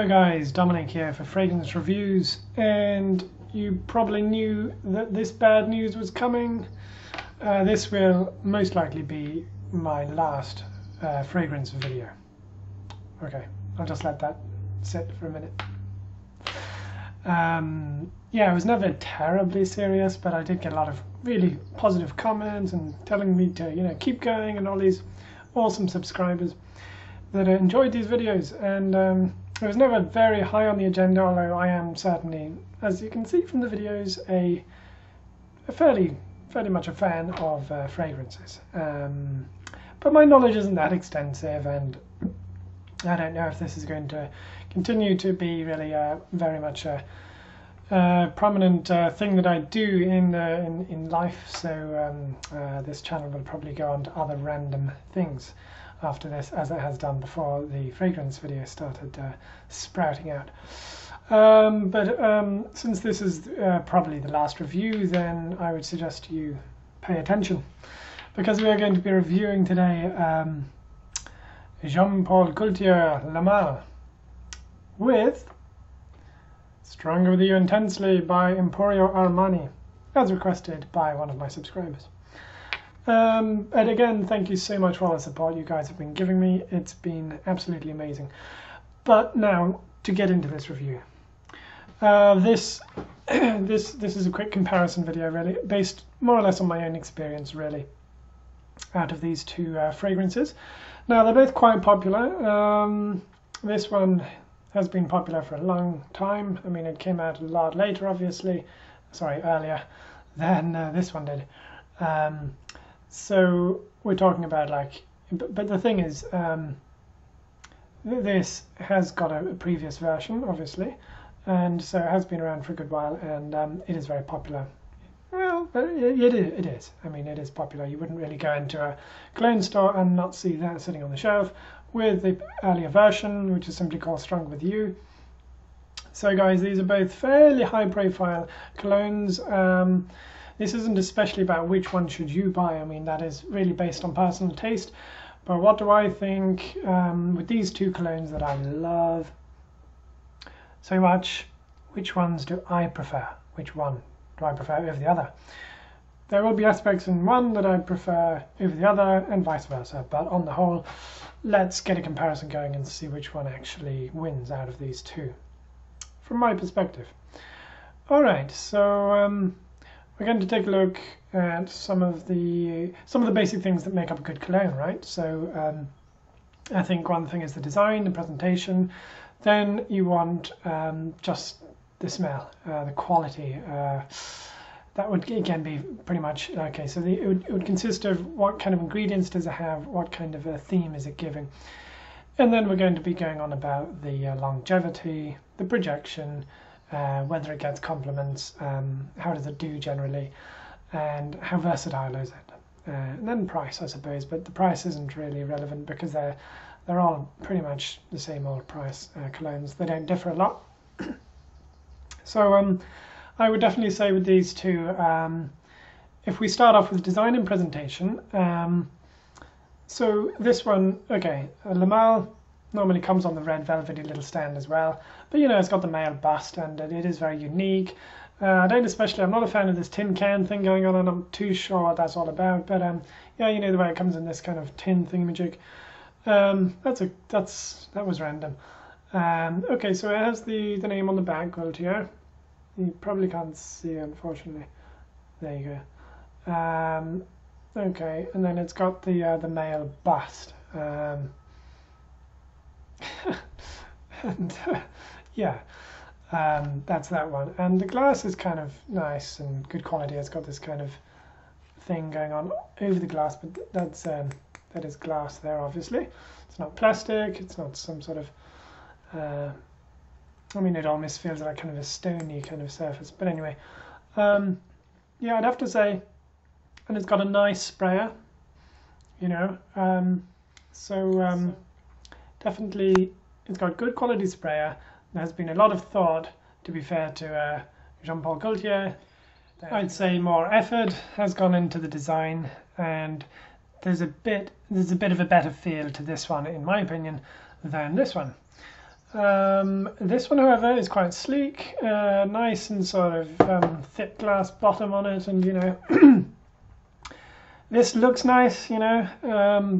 Hello guys, Dominic here for Fragrance Reviews, and you probably knew that this bad news was coming. This will most likely be my last fragrance video. Okay, I'll just let that sit for a minute. Yeah, it was never terribly serious, but I did get a lot of really positive comments and telling me to, keep going, and all these awesome subscribers that enjoyed these videos, and it was never very high on the agenda, although I am certainly, as you can see from the videos, a fairly much a fan of fragrances. But my knowledge isn't that extensive, and I don't know if this is going to continue to be really very much a prominent thing that I do in life. So this channel will probably go on to other random things after this, as it has done before the fragrance video started sprouting out. But since this is probably the last review, then I would suggest you pay attention, because we are going to be reviewing today Jean Paul Gaultier Le Male with Stronger With You Intensely by Emporio Armani, as requested by one of my subscribers. And again, thank you so much for all the support you guys have been giving me. It's been absolutely amazing. But now, to get into this review. This is a quick comparison video, really, based more or less on my own experience, really, out of these two fragrances. Now, they're both quite popular. This one has been popular for a long time. I mean, it came out a lot later, obviously. Sorry, earlier than this one did. So we're talking about, like, but the thing is, this has got a previous version, obviously, and so it has been around for a good while, and it is very popular. Well, it is. I mean, it is popular. You wouldn't really go into a cologne store and not see that sitting on the shelf, with the earlier version, which is simply called Stronger With You. So guys, these are both fairly high-profile colognes. This isn't especially about which one should you buy. I mean, that is really based on personal taste. But what do I think with these two colognes that I love so much? Which ones do I prefer? Which one do I prefer over the other? There will be aspects in one that I prefer over the other, and vice versa. But on the whole, let's get a comparison going and see which one actually wins out of these two, from my perspective. All right, so we're going to take a look at some of the basic things that make up a good cologne, right? So I think one thing is the design, the presentation. Then you want just the smell, the quality. That would again be pretty much okay. So it would consist of what kind of ingredients does it have, what kind of a theme is it giving, and then we're going to be going on about the longevity, the projection, whether it gets compliments, how does it do generally, and how versatile is it, and then price, I suppose. But the price isn't really relevant, because they're all pretty much the same old price colognes. They don't differ a lot. So I would definitely say with these two, if we start off with design and presentation, so this one, okay, Le Male normally comes on the red velvety little stand as well, but it's got the male bust, and it is very unique. I'm not a fan of this tin can thing going on, and I'm too sure what that's all about, but yeah, the way it comes in this kind of tin thingamajig. That was random. Okay, so it has the name on the back, Gaultier. You probably can't see, unfortunately. There you go. Okay, and then it's got the male bust. And yeah, that's that one. And the glass is kind of nice and good quality. It's got this kind of thing going on over the glass, but that is glass there, obviously. It's not plastic. It's not some sort of I mean, it almost feels like kind of a stony kind of surface. But anyway, yeah, I'd have to say, and it's got a nice sprayer, so definitely it's got good quality sprayer. There has been a lot of thought, to be fair to Jean Paul Gaultier. I'd say more effort has gone into the design, and there's a bit of a better feel to this one, in my opinion, than this one. This one, however, is quite sleek, nice and sort of thick glass bottom on it, and you know, this looks nice, you know,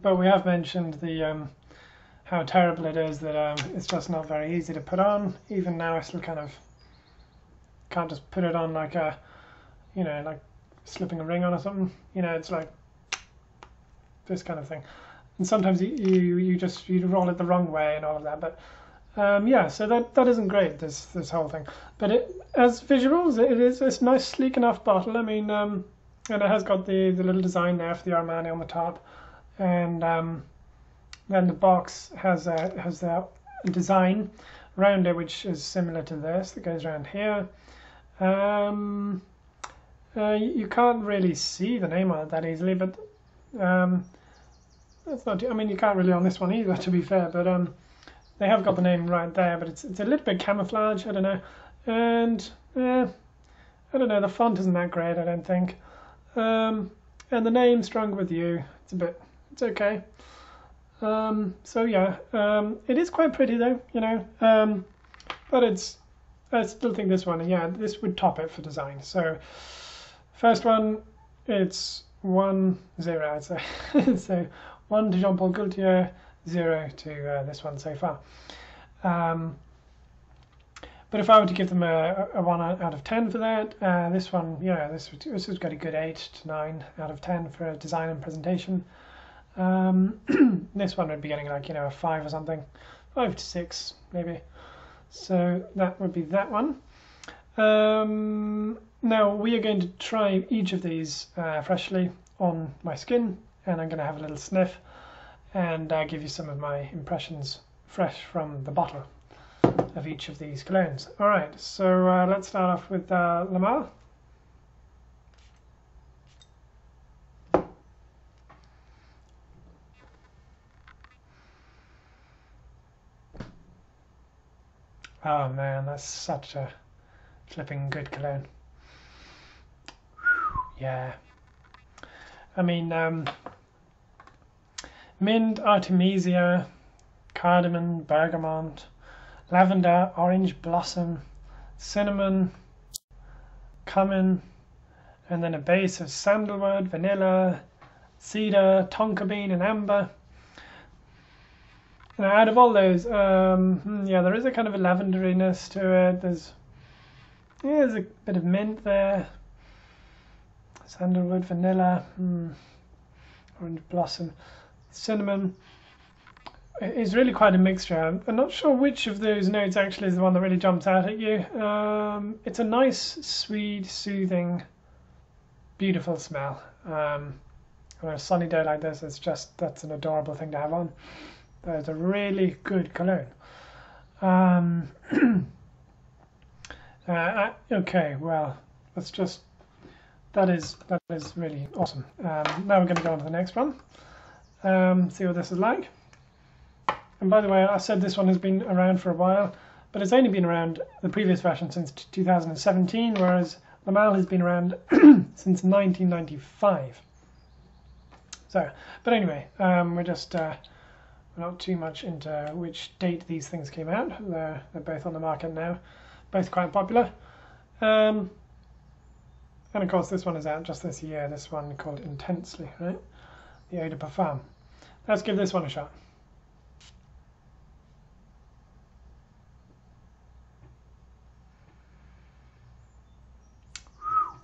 but we have mentioned the how terrible it is that it's just not very easy to put on. Even now, I still kind of can't just put it on like a, you know, like slipping a ring on or something. You know, it's like this kind of thing. And sometimes you roll it the wrong way and all of that, but. Yeah, so that isn't great, this whole thing, but as visuals, it's a nice sleek enough bottle. I mean, and it has got the little design there for the Armani on the top, and then the box has the design around it which is similar to this that goes around here. You can't really see the name on it that easily, but that's not. I mean, you can't really on this one either, to be fair, but they have got the name right there, but it's a little bit camouflage, I don't know, and I don't know, the font isn't that great, I don't think, and the name Strong With You, it's okay, so yeah, it is quite pretty though, you know, but I still think this one, yeah, this would top it for design. So first one, it's 1-0, I'd say. So 1 to Jean Paul Gaultier, 0 to this one so far. But if I were to give them a 1 out of 10 for that, this one, yeah, this has got a good 8 to 9 out of 10 for design and presentation. This one would be getting like, you know, a 5 or something, 5 to 6 maybe. So that would be that one. Now we are going to try each of these freshly on my skin, and I'm going to have a little sniff and give you some of my impressions fresh from the bottle of each of these colognes. Alright, so let's start off with La Malle. Oh man, that's such a flipping good cologne. Yeah. I mean, mint, artemisia, cardamom, bergamot, lavender, orange blossom, cinnamon, cumin, and then a base of sandalwood, vanilla, cedar, tonka bean, and amber. Now, out of all those, yeah, there is a kind of a lavenderiness to it. There's a bit of mint there, sandalwood, vanilla, orange blossom, cinnamon. It's really quite a mixture. I'm not sure which of those notes actually is the one that really jumps out at you. It's a nice, sweet, soothing, beautiful smell. On a sunny day like this, that's an adorable thing to have on. That's a really good cologne. Okay, well, that is really awesome. Now we're going to go on to the next one. See what this is like. And by the way, I said this one has been around for a while, but it's only been around, the previous version, since 2017, whereas La Malle has been around since 1995. So, but anyway, we're just not too much into which date these things came out. They're both on the market now, both quite popular. And of course this one is out just this year, this one called Intensely, right? The Eau de Parfum. Let's give this one a shot.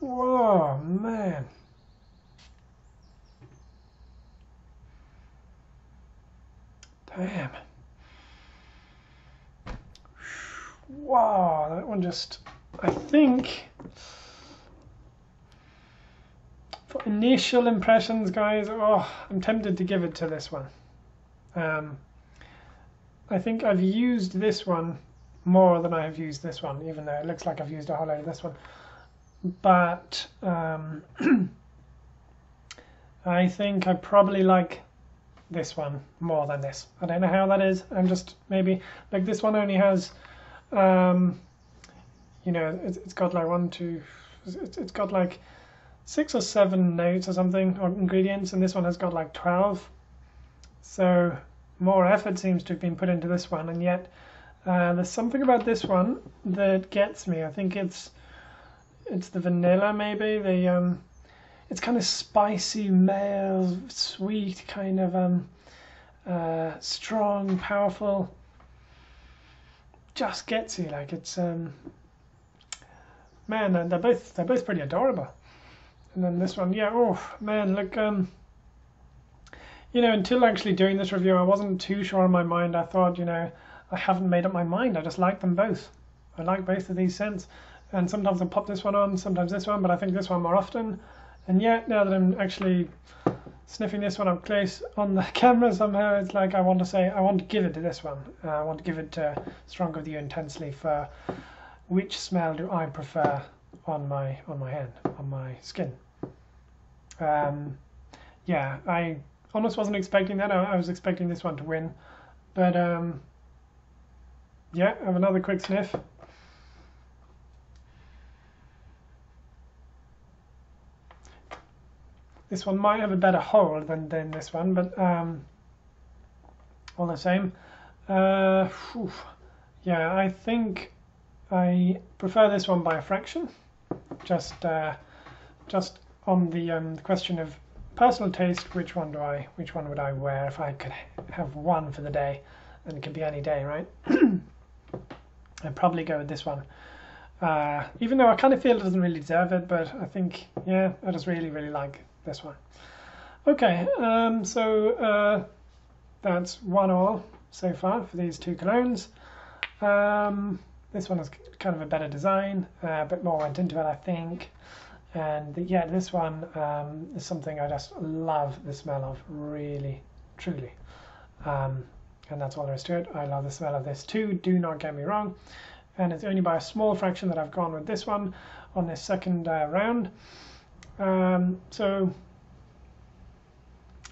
Whoa, man. Damn. Wow, that one just, I think, for initial impressions, guys, I'm tempted to give it to this one. I think I've used this one more than I have used this one, even though it looks like I've used a whole load of this one. But I think I probably like this one more than this. I don't know how that is. I'm just maybe like this one only has, you know, it's got like it's got like 6 or 7 notes or something, or ingredients, and this one has got like 12. So more effort seems to have been put into this one, and yet There's something about this one that gets me. I think it's the vanilla, maybe. It's kind of spicy, male, sweet, kind of strong, powerful. Just gets you. Like it's man, and they're both pretty adorable. And then this one, yeah. Oh man, look. You know, until actually doing this review, I wasn't too sure in my mind. I thought, you know, I haven't made up my mind. I just like them both. I like both of these scents. And sometimes I pop this one on, sometimes this one, but I think this one more often. And yet, now that I'm actually sniffing this one up close on the camera somehow, it's like I want to give it to this one. I want to give it to Stronger With You Intensely for which smell do I prefer on my hand, on my skin. Yeah, I almost wasn't expecting that. I was expecting this one to win, but yeah, have another quick sniff. This one might have a better hold than this one, but all the same. Yeah, I think I prefer this one by a fraction. Just on the question of personal taste, which one would I wear if I could have one for the day, and it could be any day, right? I'd probably go with this one, even though I kind of feel it doesn't really deserve it, but I think, yeah, I just really like this one. Okay, so that's 1-1 so far for these two colognes. This one is kind of a better design, a bit more went into it, I think. And yeah, this one is something I just love the smell of, really, truly. And that's all there is to it. I love the smell of this too, do not get me wrong. And it's only by a small fraction that I've gone with this one on this second round. So,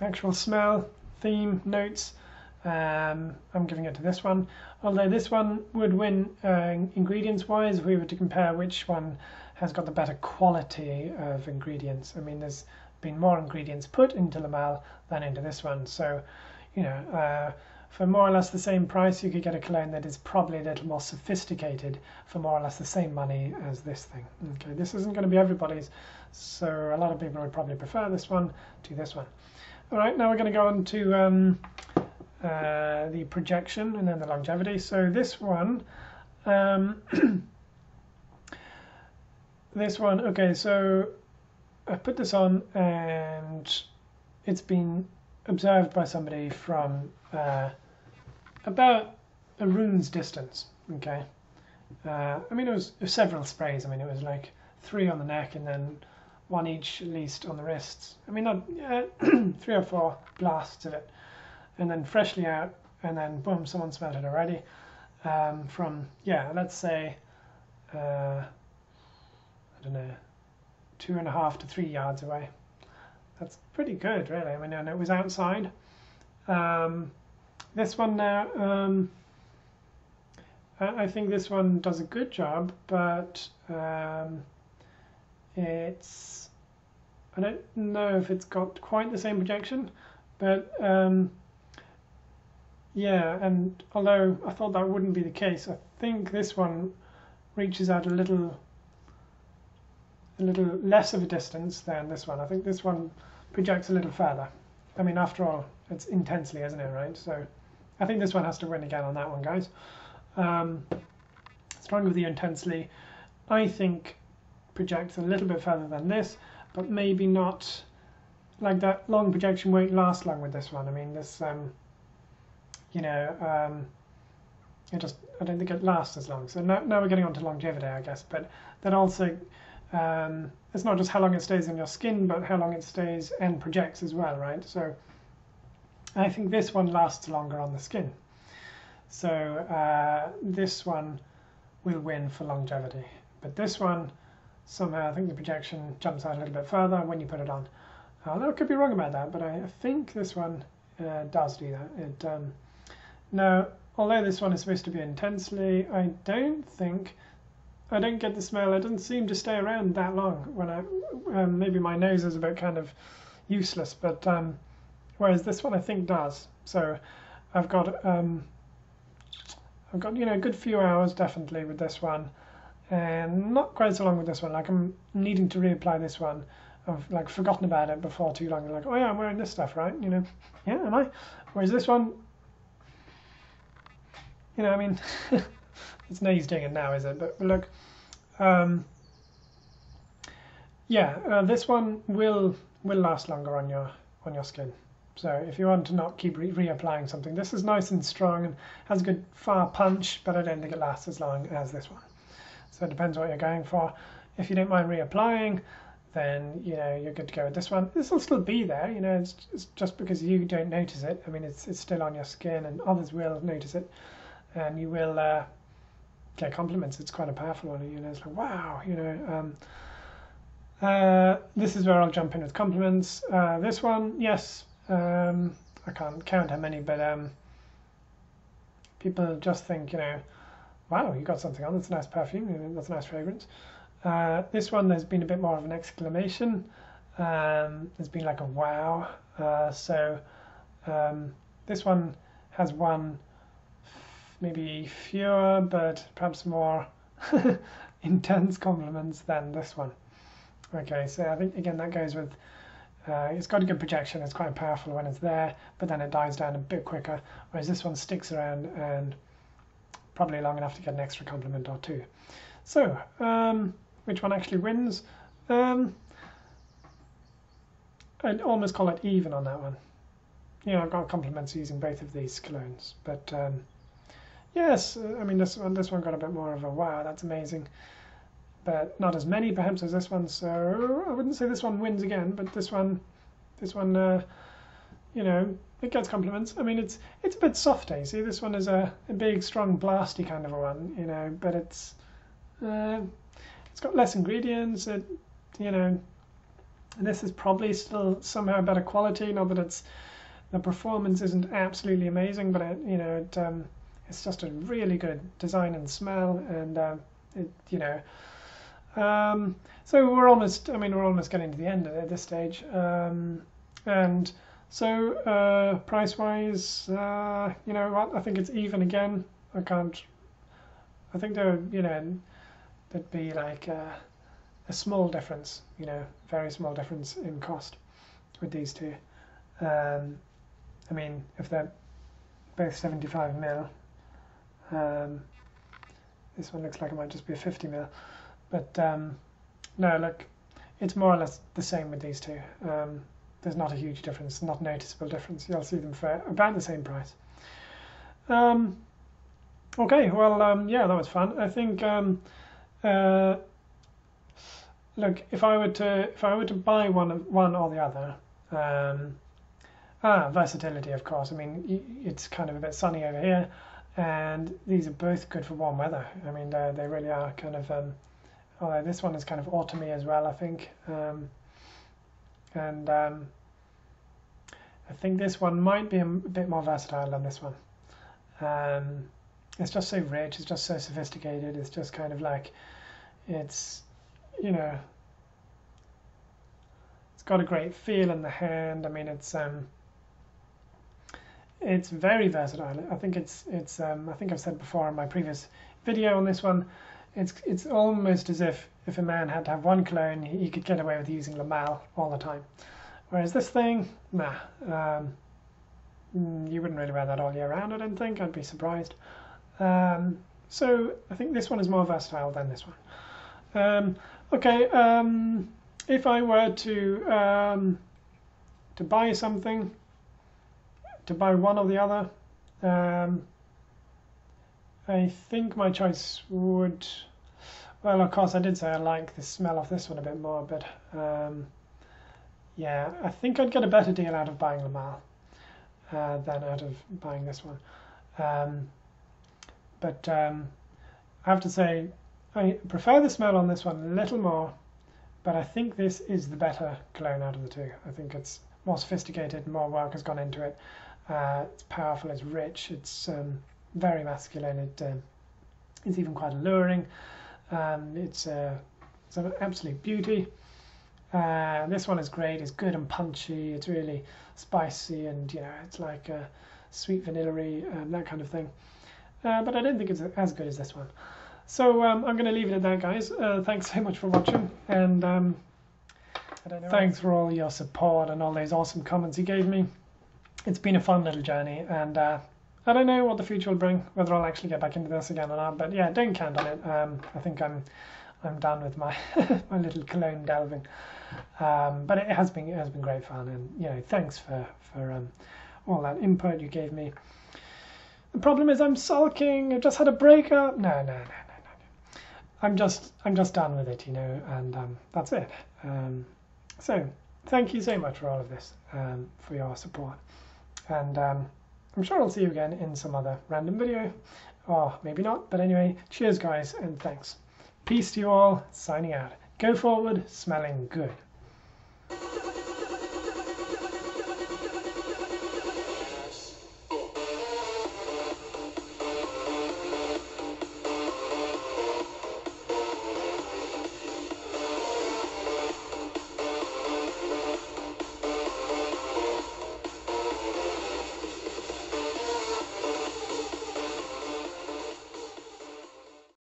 actual smell, theme, notes, I'm giving it to this one. Although this one would win ingredients-wise if we were to compare which one has got the better quality of ingredients. I mean, there's been more ingredients put into La Malle than into this one. So, you know, for more or less the same price, you could get a cologne that is probably a little more sophisticated for more or less the same money as this thing. Okay, this isn't going to be everybody's, so a lot of people would probably prefer this one to this one. All right, now we're going to go on to the projection and then the longevity. So this one, this one, okay, so I put this on and it's been observed by somebody from about a room's distance, okay. I mean, it was several sprays. I mean, it was like 3 on the neck and then 1 each at least on the wrists. I mean, not 3 or 4 blasts of it, and then freshly out, and then boom, someone smelled it already. From, yeah, let's say, I don't know, 2.5 to 3 yards away. That's pretty good, really. I mean, and it was outside. This one now, I think this one does a good job, but it's, I don't know if it's got quite the same projection, but yeah, and although I thought that wouldn't be the case, I think this one reaches out a little less of a distance than this one. I think this one projects a little further. I mean, after all, it's intensely, isn't it, right? So I think this one has to win again on that one, guys. Stronger With You Intensely, I think, projects a little bit further than this, but maybe not, like that long projection won't last long with this one. I mean, this, you know, I don't think it lasts as long. So now we're getting on to longevity, I guess, but then also, it's not just how long it stays on your skin, but how long it stays and projects as well, right? So I think this one lasts longer on the skin. So this one will win for longevity. But this one, somehow I think the projection jumps out a little bit further when you put it on. Although I could be wrong about that, but I think this one does do that. It, now, although this one is supposed to be intensely, I don't get the smell. It doesn't seem to stay around that long. When I maybe my nose is a bit kind of useless, but whereas this one I think does. So I've got I've got, a good few hours definitely with this one, and not quite so long with this one. Like I'm needing to reapply this one. I've like forgotten about it before too long. Like, oh yeah, I'm wearing this stuff, right? Yeah, am I? Whereas this one, I mean, it's no use doing it now, is it? But look, yeah, this one will last longer on your skin. So if you want to not keep reapplying something, this is nice and strong and has a good far punch, but I don't think it lasts as long as this one. So it depends what you're going for. If you don't mind reapplying, then you're good to go with this one. This will still be there, it's just because you don't notice it. I mean, it's still on your skin, and others will notice it, and you will get compliments. It's quite a powerful one. It's like, wow, this is where I'll jump in with compliments. This one, yes, I can't count how many, but people just think, wow, you got something on. That's a nice perfume. That's a nice fragrance. This one, there's been a bit more of an exclamation. There's been like a wow. So this one has one, maybe fewer, but perhaps more intense compliments than this one. Okay, so I think again that goes with it's got a good projection. It's quite powerful when it's there, but then it dies down a bit quicker. Whereas this one sticks around and probably long enough to get an extra compliment or two. So which one actually wins? I'd almost call it even on that one. I've got compliments using both of these colognes, but yes, I mean this one got a bit more of a wow, that's amazing, but not as many perhaps as this one. So I wouldn't say this one wins again, but this one, it gets compliments. I mean, it's a bit softer. You see, this one is a big, strong, blasty kind of a one, but it's got less ingredients. And this is probably still somehow better quality. Not that the performance isn't absolutely amazing, but it's just a really good design and smell, and so we're almost getting to the end at this stage, and so price-wise, what, I think it's even again. I think there'd be like a small difference, very small difference in cost with these two. I mean, if they're both 75 ml, this one looks like it might just be a 50 ml, but no, look, it's more or less the same with these two. There's not a huge difference, not noticeable difference. You'll see them for about the same price. Okay, well, yeah, that was fun. I think, look, if I were to buy one or the other, versatility, of course. I mean, it's kind of a bit sunny over here, and these are both good for warm weather. I mean, they really are kind of. Although this one is kind of autumny as well, I think, and I think this one might be a bit more versatile than this one. It's just so rich. It's just so sophisticated. It's just kind of like, it's got a great feel in the hand. I mean, it's very versatile. I think I think I've said before in my previous video on this one, it's almost as if a man had to have one cologne, he could get away with using La Mal all the time. Whereas this thing, nah, you wouldn't really wear that all year round, I don't think. I'd be surprised. So I think this one is more versatile than this one. Okay, if I were to buy something, to buy one or the other, I think my choice would, well, of course I did say I like the smell of this one a bit more, but yeah, I think I'd get a better deal out of buying La Mal than out of buying this one. But I have to say, I prefer the smell on this one a little more, but I think this is the better cologne out of the two. I think it's more sophisticated, more work has gone into it. It's powerful, it's rich, it's very masculine, it's even quite alluring. It's an absolute beauty. This one is great, it's good and punchy, it's really spicy, and it's like sweet vanilla-y, that kind of thing. but I don't think it's as good as this one. So I'm going to leave it at that, guys. Thanks so much for watching, and thanks for all your support and all those awesome comments you gave me. It's been a fun little journey, and I don't know what the future will bring, whether I'll actually get back into this again or not. But yeah, don't count on it. I think I'm done with my my little cologne delving. But it has been great fun, and you know, thanks for all that input you gave me. The problem is I'm sulking. I just had a breakup. No. I'm just done with it, you know, and that's it. So thank you so much for all of this, for your support, and I'm sure I'll see you again in some other random video, or maybe not, but anyway, cheers guys, and thanks. Peace to you all, signing out. Go forward, smelling good.